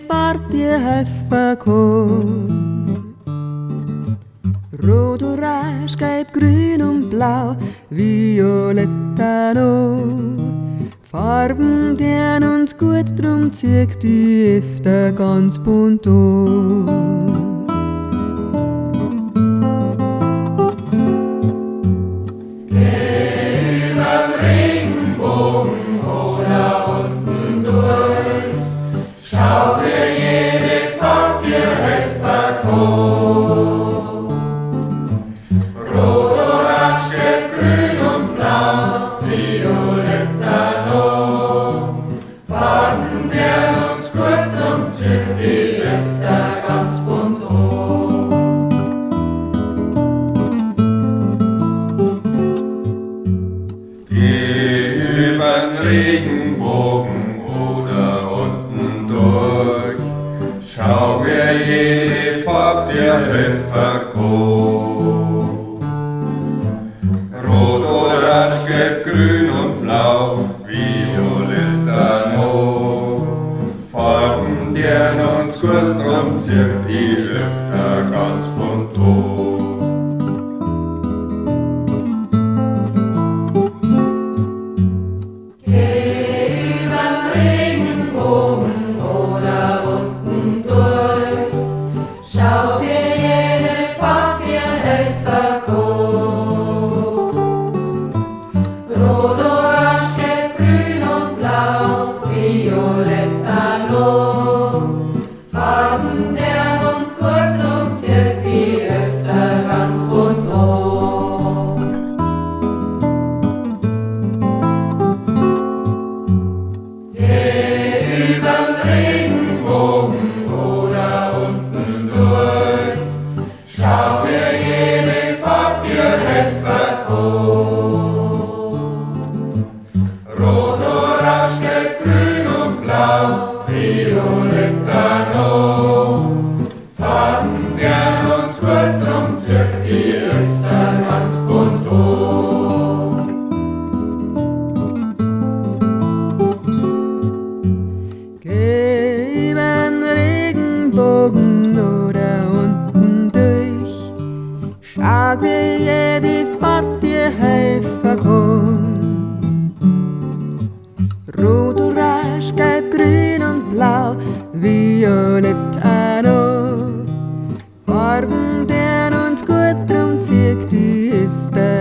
Farbe dir helfen kann. Rot, Orange, Gelb, Grün und Blau, Violetta noch. Farben, die uns gut, drum zieht die Hälfte ganz bunt an. Regenbogen oder unten durch. Schau, wer jede Farbe dir helfen kann. Rot, Orange, Gelb, Grün und Blau, Violetta noch. Farben, die uns gut drum zieht die öfter ganz bunt an. Violetta noch. Farben, die uns gut drum zieht die öfter ganz bunt an. Geh übern Regenbogen oder unten durch. Schau, wie jede Farbe dir helfen kann. Rot, Orange, Gelb, Grün und Blau, Violetta noch. Farben, die uns gut drum zieht die Hälfte